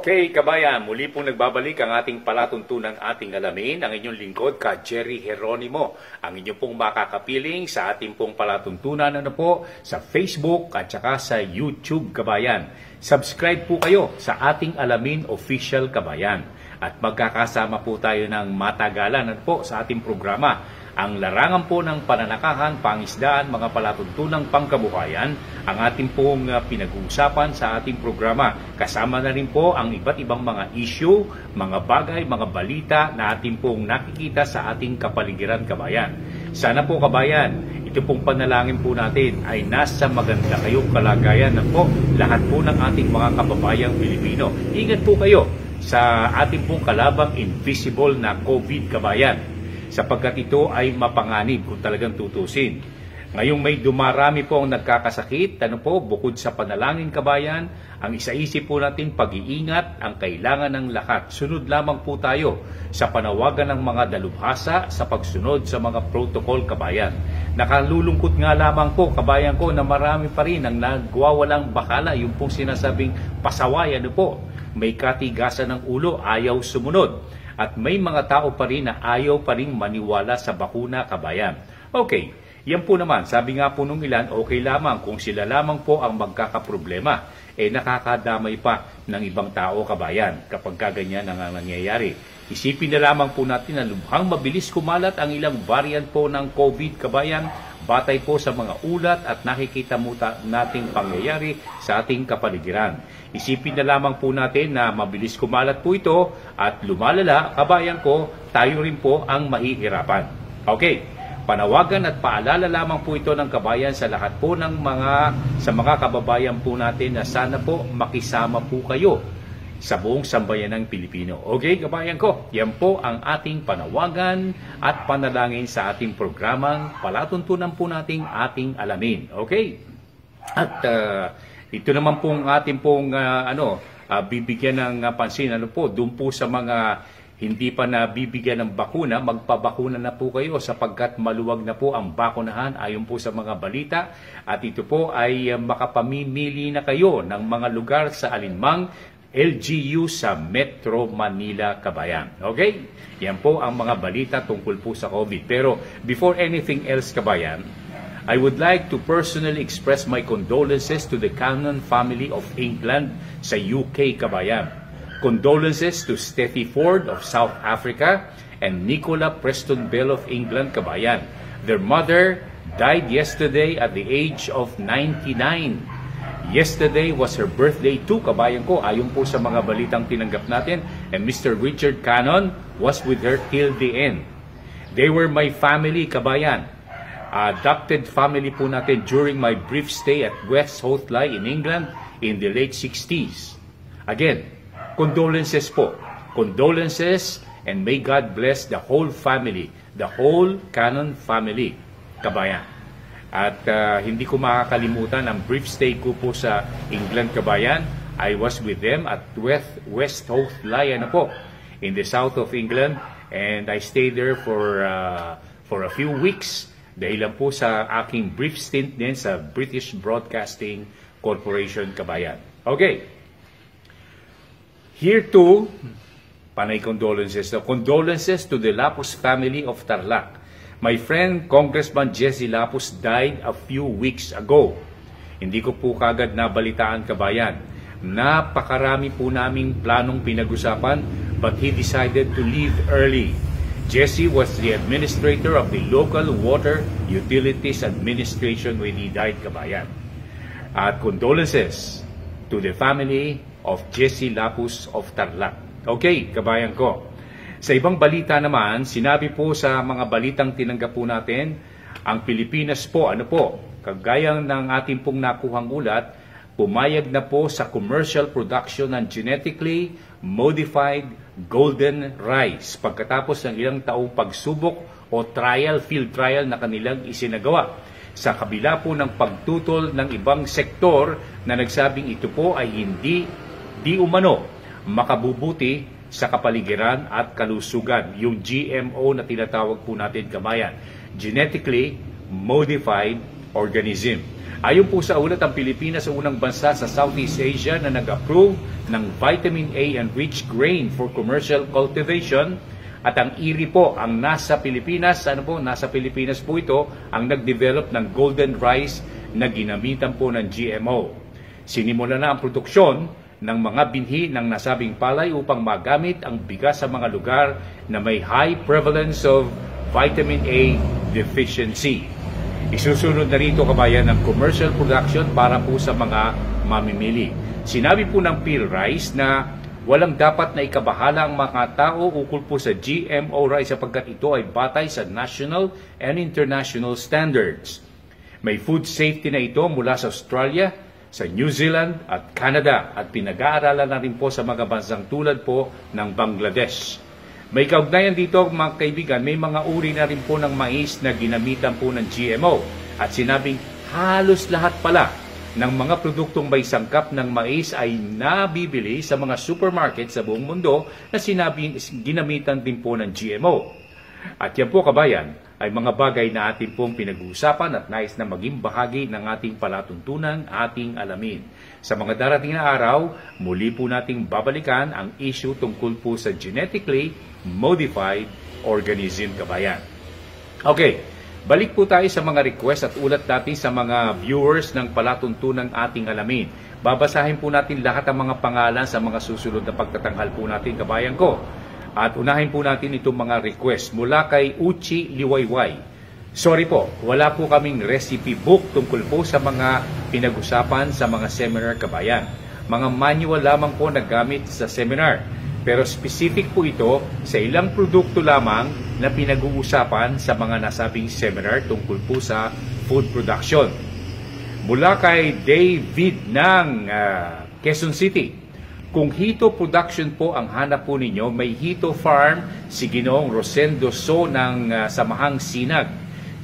Okay, kabayan, muli pong nagbabalik ang ating palatuntunan ating alamin. Ang inyong lingkod, ka Jerry Geronimo. Ang inyong pong makakapiling sa ating pong palatuntunan po sa Facebook at saka sa YouTube, kabayan. Subscribe po kayo sa ating Alamin Official, kabayan. At magkakasama po tayo ng matagalan po sa ating programa. Ang larangan po ng pananakahan, pangisdaan, mga palatuntunang pangkabuhayan, ang ating pong pinag-uusapan sa ating programa. Kasama na rin po ang iba't ibang mga issue, mga bagay, mga balita na ating pong nakikita sa ating kapaligiran, kabayan. Sana po, kabayan, ito pong panalangin po natin ay nasa maganda kayong kalagayan na po lahat po ng ating mga kababayang Pilipino. Ingat po kayo sa ating pong kalabang invisible na COVID, kabayan, sapagkat ito ay mapanganib kung talagang tutusin. Ngayong may dumarami po ang nagkakasakit, bukod sa panalangin, kabayan, ang isaisip po natin pag-iingat ang kailangan ng lahat. Sunod lamang po tayo sa panawagan ng mga dalubhasa sa pagsunod sa mga protocol, kabayan. Nakalulungkot nga lamang po, kabayan ko, na marami pa rin ang nagwawalang bakala, yung pong sinasabing pasaway, may katigasan ng ulo, ayaw sumunod. At may mga tao pa rin na ayaw pa rin maniwala sa bakuna, kabayan. Okay, yan po naman. Sabi nga po nung ilan, okay lamang kung sila lamang po ang magkakaproblema. Nakakadamay pa ng ibang tao, kabayan, kapag kaganyan ang nangyayari. Isipin na lamang po natin na lubhang mabilis kumalat ang ilang variant po ng COVID, kabayan, batay po sa mga ulat at nakikita mo nating pangyayari sa ating kapaligiran. Isipin na lamang po natin na mabilis kumalat po ito at lumalala, kabayan ko, tayo rin po ang mahihirapan. Okay, panawagan at paalala lamang po ito ng kabayan sa lahat po ng mga kababayan po natin na sana po makisama po kayo sa buong sambayan ng Pilipino. Okay, kabayan ko, yan po ang ating panawagan at panalangin sa ating programang palatuntunan po nating ating alamin. Okay? At ito naman pong ating pong bibigyan ng pansin, doon po sa mga hindi pa nabibigyan ng bakuna, magpabakuna na po kayo sapagkat maluwag na po ang bakunahan ayon po sa mga balita. At ito po ay makapamimili na kayo ng mga lugar sa alinmang LGU sa Metro Manila, kabayan. Okay? Yan po ang mga balita tungkol po sa COVID. Pero before anything else, kabayan, I would like to personally express my condolences to the Cannon family of England sa UK, kabayan. Condolences to Steffi Ford of South Africa and Nicola Preston Bell of England, kabayan. Their mother died yesterday at the age of 99. Yesterday was her birthday too, kabayan ko, ayon po sa mga balitang tinanggap natin. And Mr. Richard Cannon was with her till the end. They were my family, kabayan. Adopted family po natin during my brief stay at West Hoathly in England in the late 60s. Again, condolences po. Condolences, and may God bless the whole family, the whole Cannon family, kabayan. At hindi ko makakalimutan ang brief stay ko po sa England, kabayan. I was with them at West Hoathly in the south of England, and I stayed there for a few weeks dahil lang po sa aking brief stint din sa British Broadcasting Corporation, kabayan. Okay. Here too, panay condolences. Condolences to the Lapus family of Tarlac. My friend, Congressman Jesse Lapus, died a few weeks ago. Hindi ko po kagad nabalitaan, kabayan. Napakarami po naming planong pinag-usapan, but he decided to leave early. Jesse was the administrator of the local water utilities administration when he died, kabayan. At condolences to the family of Jesse Lapus of Tarlac. Okay, kabayan ko. Sa ibang balita naman, sinabi po sa mga balitang tinanggap po natin, ang Pilipinas po, kagaya ng ating pong nakuhang ulat, pumayag na po sa commercial production ng genetically modified golden rice pagkatapos ng ilang taong pagsubok o field trial na kanilang isinagawa. Sa kabila po ng pagtutol ng ibang sektor na nagsabing ito po ay di umano makabubuti sa kapaligiran at kalusugan, yung GMO na tinatawag po natin, kabayan, genetically modified organism. Ayon po sa ulat, ang Pilipinas ang unang bansa sa Southeast Asia na nag-approve ng vitamin A enriched grain for commercial cultivation. At ang IRRI po ang nasa Pilipinas, nasa Pilipinas po ito ang nag-develop ng golden rice na ginamitan po ng GMO. Sinimula na ang produksyon ng mga binhi ng nasabing palay upang magamit ang bigas sa mga lugar na may high prevalence of vitamin A deficiency. Isusunod na rito, kabayan, ng commercial production para po sa mga mamimili. Sinabi po ng PhilRice na walang dapat na ikabahala ang mga tao ukol po sa GMO rice sapagkat ito ay batay sa national and international standards. May food safety na ito mula sa Australia, sa New Zealand at Canada at pinag-aaralan na rin po sa mga bansang tulad po ng Bangladesh. May kaugnayan dito, mga kaibigan, may mga uri na rin po ng mais na ginamitan po ng GMO at sinabing halos lahat pala ng mga produktong may sangkap ng mais ay nabibili sa mga supermarket sa buong mundo na ginamitan din po ng GMO. At yan po, kabayan, ay mga bagay na ating pong pinag-uusapan at nais na maging bahagi ng ating palatuntunan, ating alamin. Sa mga darating na araw, muli po nating babalikan ang issue tungkol po sa genetically modified organism, kabayan. Okay, balik po tayo sa mga request at ulat natin sa mga viewers ng palatuntunan ating alamin. Babasahin po natin lahat ng mga pangalan sa mga susunod na pagtatanghal po natin, kabayan ko. At unahin po natin itong mga request mula kay Uchi Liwayway. Sorry po, wala po kaming recipe book tungkol po sa mga pinag-usapan sa mga seminar, kabayan. Mga manual lamang po na gamit sa seminar. Pero specific po ito sa ilang produkto lamang na pinag-uusapan sa mga nasabing seminar tungkol po sa food production. Mula kay David ng Quezon City. Kung Hito Production po ang hanap po ninyo, may Hito Farm si Ginoong Rosendo So ng Samahang Sinag.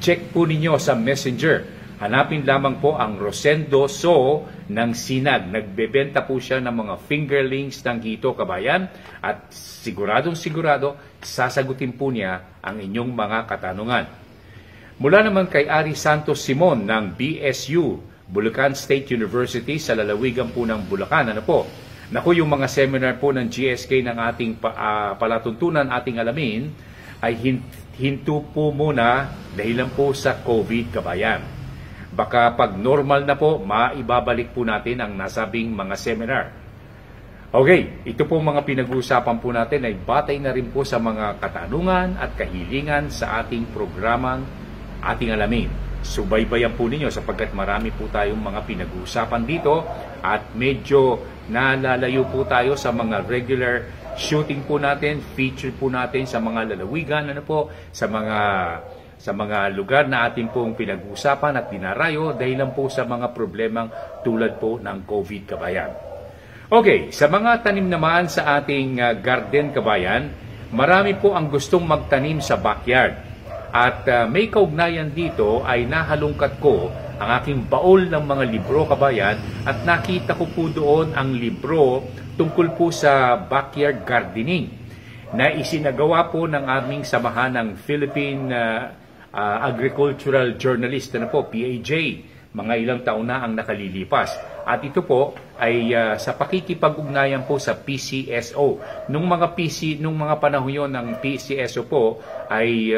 Check po ninyo sa Messenger. Hanapin lamang po ang Rosendo So ng Sinag. Nagbebenta po siya ng mga fingerlings ng Hito, kabayan. At siguradong sasagutin po niya ang inyong mga katanungan. Mula naman kay Ari Santos Simon ng BSU, Bulacan State University sa lalawigan po ng Bulacan. Naku, yung mga seminar po ng GSK ng ating palatuntunan, ating alamin, ay hinto po muna dahilan po sa COVID, kabayan. Baka pag normal na po, maibabalik po natin ang nasabing mga seminar. Okay, ito po mga pinag-uusapan po natin ay batay na rin po sa mga katanungan at kahilingan sa ating programang ating alamin. Subaybayan po ninyo sapagkat marami po tayong mga pinag-uusapan dito at medyo nalalayo po tayo sa mga regular shooting po natin, feature po natin sa mga lalawigan, sa mga lugar na ating pong pinag-uusapan at dinarayo dahil lang po sa mga problemang tulad po ng COVID, kabayan. Okay, sa mga tanim naman sa ating garden, kabayan, marami po ang gustong magtanim sa backyard. At may kaugnayan dito ay nahalungkat ko ang aking baol ng mga libro, kabayan, at nakita ko po doon ang libro tungkol po sa backyard gardening na isinagawa po ng aming samahan ng Philippine Agricultural Journalist, PAJ, mga ilang taon na ang nakalilipas. At ito po ay sa pakikipag-ugnayan po sa PCSO. Nung mga panahon yon ng PCSO po ay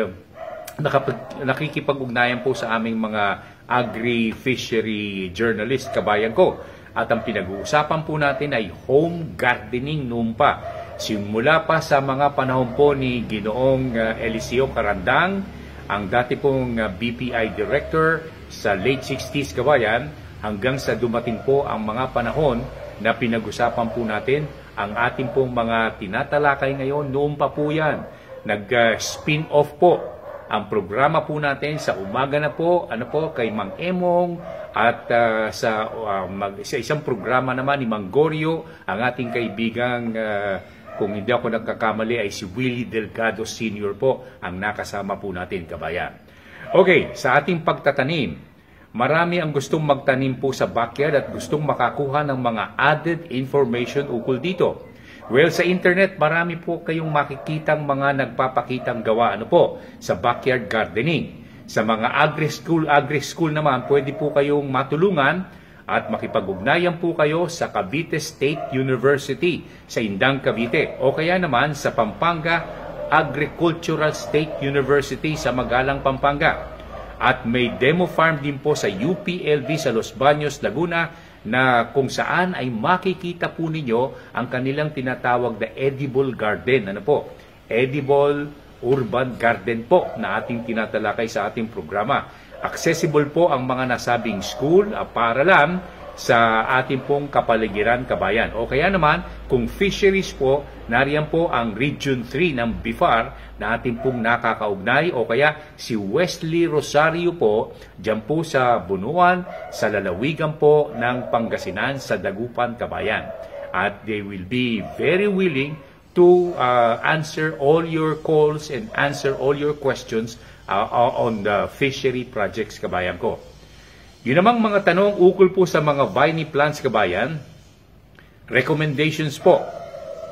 nakikipag-ugnayan po sa aming mga agri-fishery journalist, kabayan ko. At ang pinag-uusapan po natin ay home gardening noon pa. Simula pa sa mga panahon po ni Ginoong Eliseo Carandang, ang dati pong BPI director sa late 60s, kabayan, hanggang sa dumating po ang mga panahon na pinag-usapan po natin ang ating pong mga tinatalakay ngayon. Noon pa po yan. Nag-spin-off po ang programa po natin sa umaga na po, kay Mang Emong at sa isang programa naman ni Mang Gorio, ang ating kaibigang, kung hindi ako nagkakamali, ay si Willie Delgado Sr. po ang nakasama po natin, kabayan. Okay, sa ating pagtatanim, marami ang gustong magtanim po sa backyard at gustong makakuha ng mga added information ukol dito. Well, sa internet, marami po kayong makikitang mga nagpapakitang gawa sa backyard gardening. Sa mga agri-school naman, pwede po kayong matulungan at makipag-ugnayan po kayo sa Cavite State University sa Indang, Cavite, o kaya naman sa Pampanga Agricultural State University sa Magalang, Pampanga. At may demo farm din po sa UPLB sa Los Baños, Laguna, na kung saan ay makikita po ninyo ang kanilang tinatawag na edible garden. Ano po? Edible urban garden po na ating tinatalakay sa ating programa. Accessible po ang mga nasabing school, paaralan sa ating pong kapaligiran, kabayan. O kaya naman, kung fisheries po, nariyan po ang Region 3 ng BIFAR na ating pong nakakaugnay, o kaya si Wesley Rosario po, dyan po sa Bunuan, sa lalawigan po ng Pangasinan, sa Dagupan, kabayan. At they will be very willing to answer all your calls and answer all your questions on the fishery projects, kabayan ko. Yun namang mga tanong ukol po sa mga viney plants, kabayan. Recommendations po.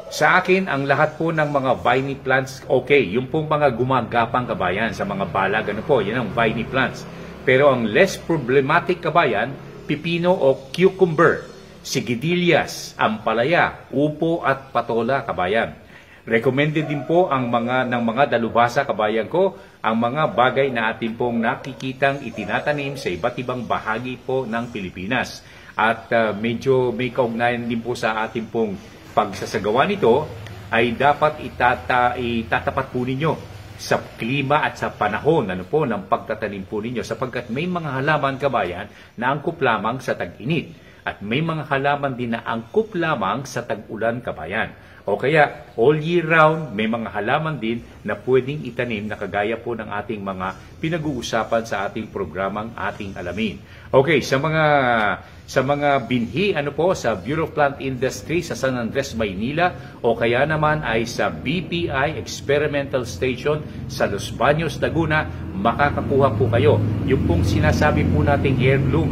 Sa akin, ang lahat po ng mga viney plants, okay. Yung pong mga gumagapang, kabayan, sa mga balag, ano po, yan ang viney plants. Pero ang less problematic, kabayan, pipino o cucumber, sigidillas, ampalaya, upo at patola, kabayan. Recommended din po ang ng mga dalubhasa, kabayan ko, ang mga bagay na ating pong nakikitang itinatanim sa iba't ibang bahagi po ng Pilipinas. At medyo may kaugnayan din po sa ating pong pagsasagawa nito ay dapat itatapat po ninyo sa klima at sa panahon ng pagtatanim po ninyo, sapagkat may mga halaman, kabayan, na angkop lamang sa tag-init at may mga halaman din na angkop lamang sa tag-ulan, kabayan. O kaya, all year round, may mga halaman din na pwedeng itanim na kagaya po ng ating mga pinag-uusapan sa ating programang ating alamin. Okay, sa mga binhi, sa Bureau of Plant Industry sa San Andres, Maynila, o kaya naman ay sa BPI Experimental Station sa Los Baños, Laguna, makakakuha po kayo. Yung pong sinasabi po nating heirloom,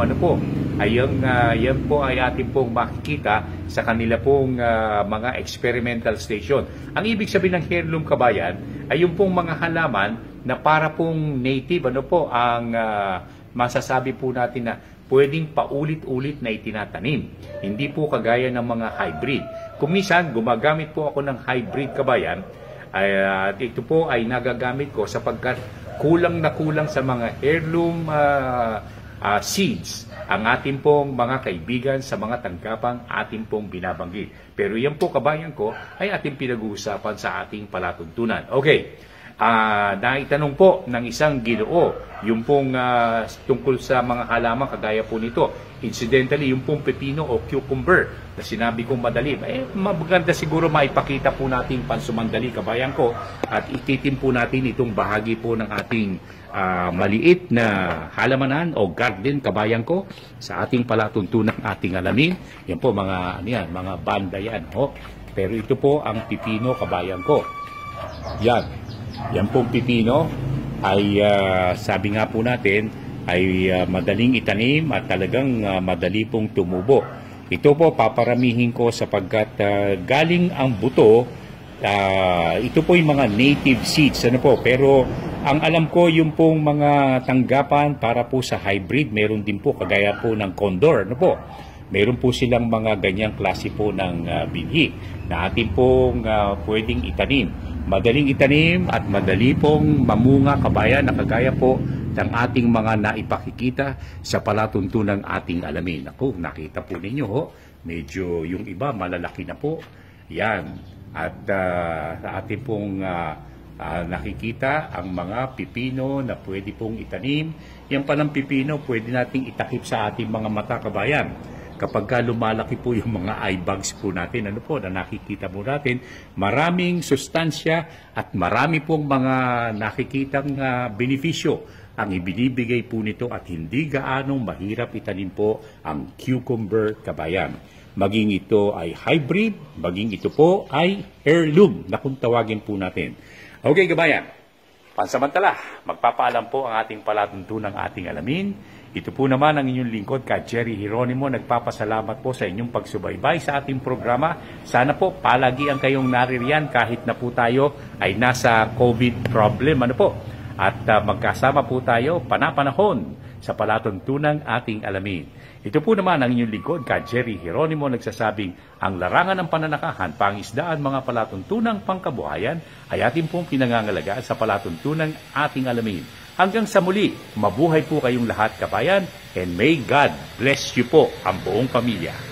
yan po ay ating pong makikita sa kanila pong mga experimental station. Ang ibig sabihin ng heirloom, kabayan, ay yung pong mga halaman na para pong native, ang masasabi po natin na pwedeng paulit-ulit na itinatanim. Hindi po kagaya ng mga hybrid. Kung minsan, gumagamit po ako ng hybrid, kabayan, ito po ay nagagamit ko sapagkat kulang na kulang sa mga heirloom seeds ang ating pong mga kaibigan sa mga tangkapang ating pong binabanggit. Pero yan po, kabayan ko, ay ating pinag-uusapan sa ating palatuntunan. Okay, naitanong po ng isang Ginoo yung pong tungkol sa mga halaman kagaya po nito. Incidentally, yung pong pepino o cucumber na sinabi kong madali, maganda siguro maipakita po natin pansumandali, kabayan ko, at ititim po natin itong bahagi po ng ating maliit na halamanan o garden, kabayan ko, sa ating palatuntunan ating alamin. Yan po mga banda yan. Pero ito po ang pipino, kabayan ko. Yan pong pipino ay sabi nga po natin ay madaling itanim at talagang madali pong tumubo. Ito po paparamihin ko sapagkat galing ang buto. Ito po yung mga native seeds, pero ang alam ko yung pong mga tanggapan para po sa hybrid, meron din po kagaya po ng condor, meron po silang mga ganyang klase po ng binhi na atin pong pwedeng itanim. Madaling itanim at madali pong mamunga, kabayan, na kagaya po ng ating mga naipakikita sa palatuntunan ating alamin. Nakita po ninyo, medyo yung iba malalaki na po. Yan. At sa ating pong nakikita ang mga pipino na pwede pong itanim. Yan palang pipino pwede nating itakip sa ating mga mata, kabayan. Kapag lumalaki po yung mga eye bags po natin, na nakikita po natin, maraming sustansya at marami pong mga nakikitang benepisyo ang ibinibigay po nito at hindi gaanong mahirap itanim po ang cucumber, kabayan. Maging ito ay hybrid, maging ito po ay heirloom na kung tawagin po natin. Okay, kabayan, pansamantala, magpapaalam po ang ating palatuntunang ating alamin. Ito po naman ang inyong lingkod, Ka Jerry Geronimo. Nagpapasalamat po sa inyong pagsubaybay sa ating programa. Sana po palagi ang kayong naririyan kahit na po tayo ay nasa COVID problem. at magkasama po tayo panapanahon sa palatuntunang ating alamin. Ito po naman ang inyong lingkod, Ka Jerry Geronimo, nagsasabing ang larangan ng pananakahan, pangisdaan, mga palatuntunang pangkabuhayan ay ating pong pinangangalagaan sa palatuntunang ating alamin. Hanggang sa muli, mabuhay po kayong lahat, kabayan, and may God bless you po ang buong pamilya.